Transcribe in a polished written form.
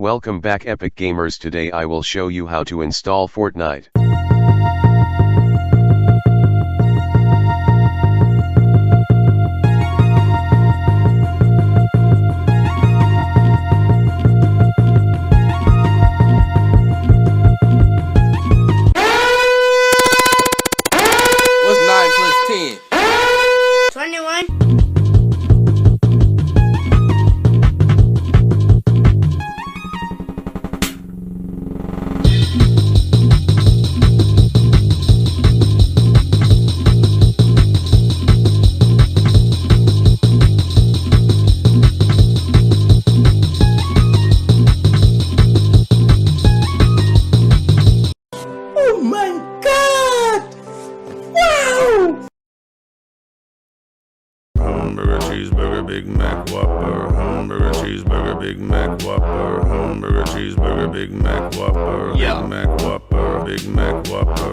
Welcome back Epic Gamers. Today I will show you how to install Fortnite. What's 9 plus 10? 21. Oh my God! Wow! Hamburger, cheeseburger, Big Mac, Whopper. Hamburger, cheeseburger, Big Mac, Whopper. Hamburger, cheeseburger, Big Mac, Whopper. Yeah. Big Mac, Whopper. Big Mac, Whopper.